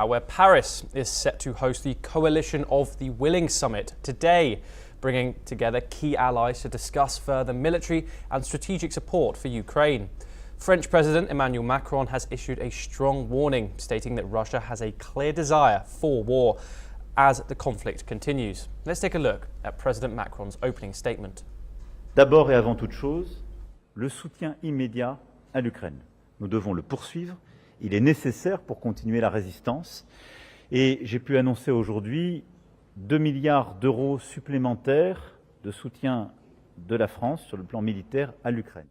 Where Paris is set to host the Coalition of the Willing Summit today, bringing together key allies to discuss further military and strategic support for Ukraine. French President Emmanuel Macron has issued a strong warning, stating that Russia has a clear desire for war as the conflict continues. Let's take a look at President Macron's opening statement. D'abord et avant toute chose, le soutien immédiat à l'Ukraine. Nous devons le poursuivre. Il est nécessaire pour continuer la résistance. Et j'ai pu annoncer aujourd'hui 2 milliards d'euros supplémentaires de soutien de la France sur le plan militaire à l'Ukraine.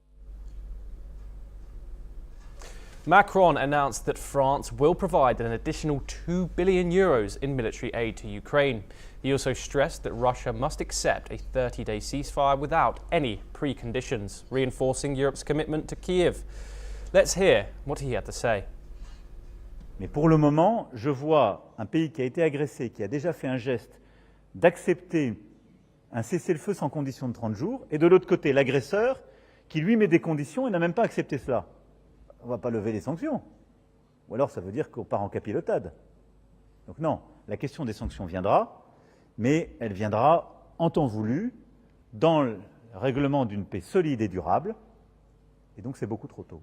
Macron announced that France will provide an additional 2 billion euros in military aid to Ukraine. He also stressed that Russia must accept a 30-day ceasefire without any preconditions, reinforcing Europe's commitment to Kiev. Let's hear what he had to say. Mais pour le moment, je vois un pays qui a été agressé, qui a déjà fait un geste d'accepter un cessez-le-feu sans condition de 30 jours, et de l'autre côté, l'agresseur qui lui met des conditions et n'a même pas accepté cela. On ne va pas lever les sanctions. Ou alors ça veut dire qu'on part en capilotade. Donc non, la question des sanctions viendra, mais elle viendra en temps voulu, dans le règlement d'une paix solide et durable, et donc c'est beaucoup trop tôt.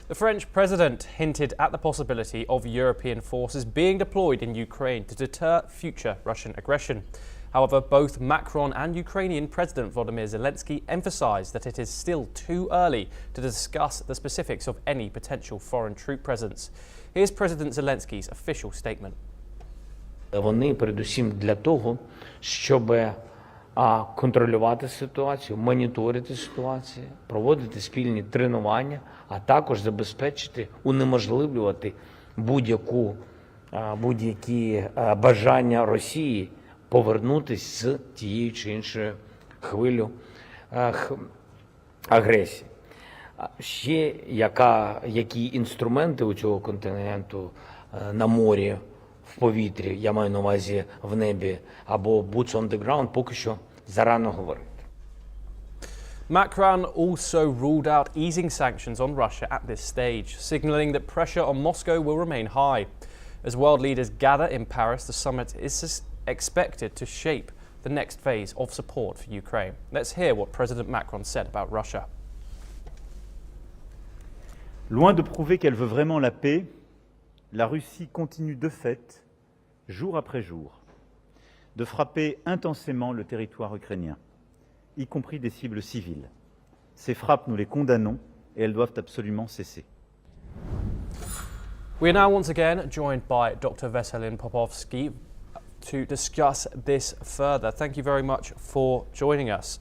The French president hinted at the possibility of European forces being deployed in Ukraine to deter future Russian aggression. However, both Macron and Ukrainian President Volodymyr Zelensky emphasized that it is still too early to discuss the specifics of any potential foreign troop presence. Here's President Zelensky's official statement. Вони передусім для того, щоб контролювати ситуацію, моніторити ситуацію, проводити спільні тренування, а також забезпечити, унеможливлювати будь-які бажання Росії повернутися з тією чи іншою хвилею агресії. Ще які інструменти у цього континенту на морі, в повітрі, я маю на увазі в небі, або boots on the ground, поки що зарано говорити. Macron also ruled out easing sanctions on Russia at this stage, signalling that pressure on Moscow will remain high. As world leaders gather in Paris, the summit is expected to shape the next phase of support for Ukraine. Let's hear what President Macron said about Russia. Loin de prouver qu'elle veut vraiment la paix, la Russie continue de fait, jour après jour, de frapper intensément le territoire ukrainien, y compris des cibles civiles. Ces frappes, nous les condamnons et elles doivent absolument cesser. We are now once again joined by Dr. Veselin Popovsky to discuss this further. Thank you very much for joining us.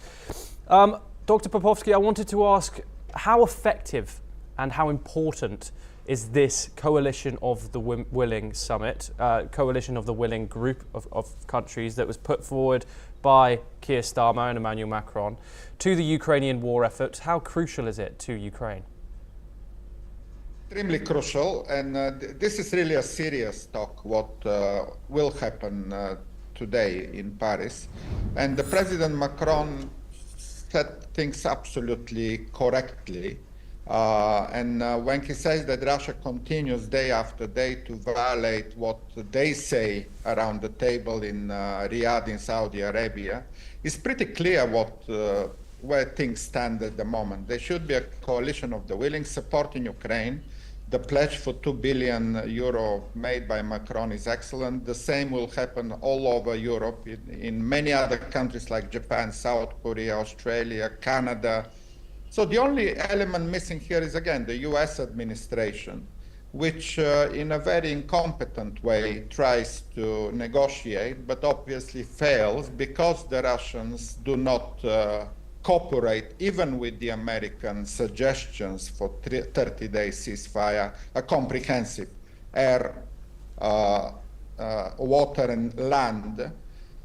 Dr. Popovsky, I wanted to ask how effective and how important is this Coalition of the Willing Summit, Coalition of the Willing group of countries that was put forward by Keir Starmer and Emmanuel Macron to the Ukrainian war effort? How crucial is it to Ukraine? Extremely crucial, and this is really a serious talk, what will happen today in Paris. And the President Macron said things absolutely correctly. When he says that Russia continues day after day to violate what they say around the table in Riyadh in Saudi Arabia, it's pretty clear where things stand at the moment. There should be a coalition of the willing supporting Ukraine. The pledge for 2 billion euro made by Macron is excellent. The same will happen all over Europe, in many other countries like Japan, South Korea, Australia, Canada. So the only element missing here is, again, the US administration, which in a very incompetent way tries to negotiate, but obviously fails because the Russians do not cooperate even with the American suggestions for 30-day ceasefire, a comprehensive air, water and land.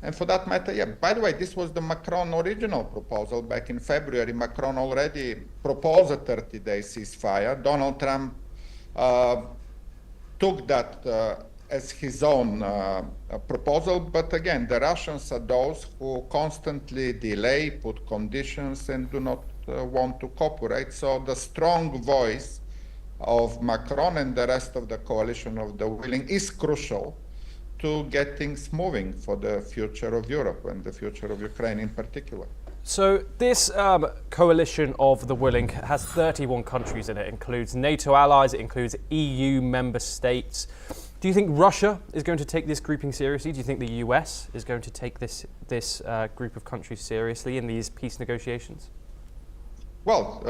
And for that matter, yeah, by the way, this was the Macron original proposal back in February. Macron already proposed a 30-day ceasefire. Donald Trump took that as his own proposal. But again, the Russians are those who constantly delay, put conditions, and do not want to cooperate. So the strong voice of Macron and the rest of the coalition of the willing is crucial to get things moving for the future of Europe and the future of Ukraine in particular. So this coalition of the willing has 31 countries in it. It includes NATO allies, it includes EU member states. Do you think Russia is going to take this grouping seriously? Do you think the US is going to take this group of countries seriously in these peace negotiations? Well,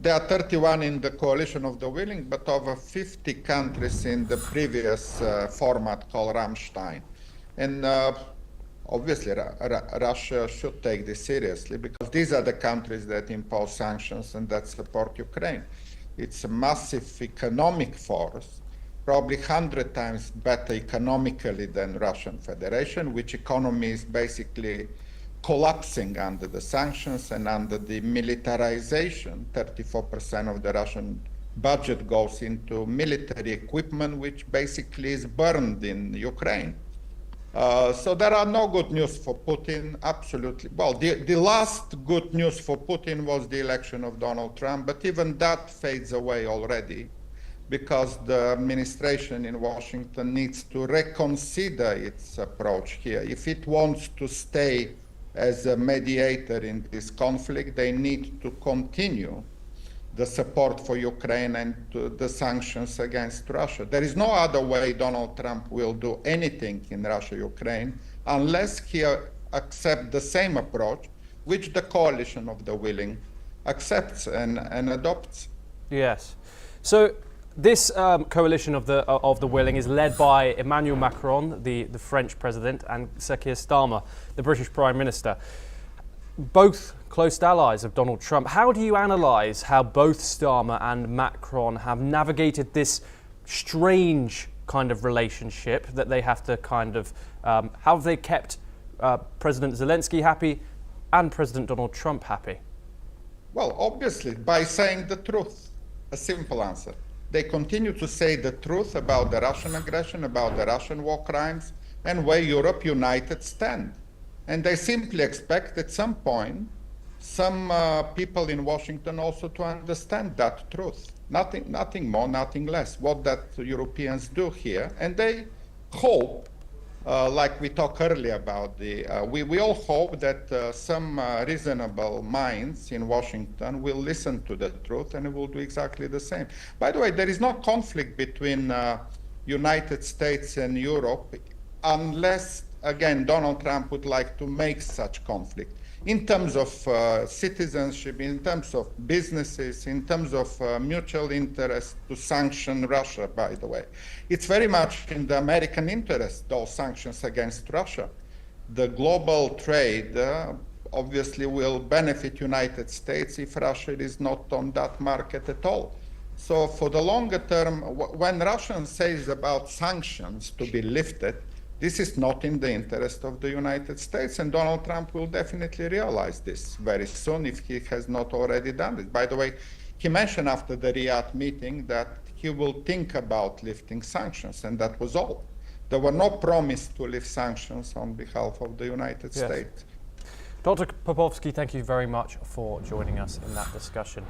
there are 31 in the coalition of the willing, but over 50 countries in the previous format called Rammstein. And obviously, Russia should take this seriously because these are the countries that impose sanctions and that support Ukraine. It's a massive economic force, probably 100 times better economically than Russian Federation, which economy is basically collapsing under the sanctions and under the militarization. 34% of the Russian budget goes into military equipment, which basically is burned in Ukraine. So there are no good news for Putin, absolutely. Well, the last good news for Putin was the election of Donald Trump, but even that fades away already because the administration in Washington needs to reconsider its approach here. If it wants to stay as a mediator in this conflict, they need to continue the support for Ukraine and the sanctions against Russia. There is no other way Donald Trump will do anything in Russia-Ukraine unless he accepts the same approach which the coalition of the willing accepts and adopts. Yes. So this coalition of the willing is led by Emmanuel Macron, the French president, and Sir Keir Starmer, the British Prime Minister. Both close allies of Donald Trump. How do you analyse how both Starmer and Macron have navigated this strange kind of relationship that they have to kind of, how have they kept President Zelensky happy and President Donald Trump happy? Well, obviously, by saying the truth. A simple answer. They continue to say the truth about the Russian aggression, about the Russian war crimes, and where Europe united stand. And they simply expect at some point some people in Washington also to understand that truth. Nothing more, nothing less, what that Europeans do here. And they hope, like we talked earlier about, we all hope that some reasonable minds in Washington will listen to the truth and will do exactly the same. By the way, there is no conflict between United States and Europe unless, again, Donald Trump would like to make such conflict. In terms of citizenship, in terms of businesses, in terms of mutual interest to sanction Russia, by the way. It's very much in the American interest, those sanctions against Russia. The global trade obviously will benefit United States if Russia is not on that market at all. So for the longer term, when Russia says about sanctions to be lifted, this is not in the interest of the United States, and Donald Trump will definitely realize this very soon if he has not already done it. By the way, he mentioned after the Riyadh meeting that he will think about lifting sanctions, and that was all. There were no promise to lift sanctions on behalf of the United States. Dr. Popovsky, thank you very much for joining us in that discussion.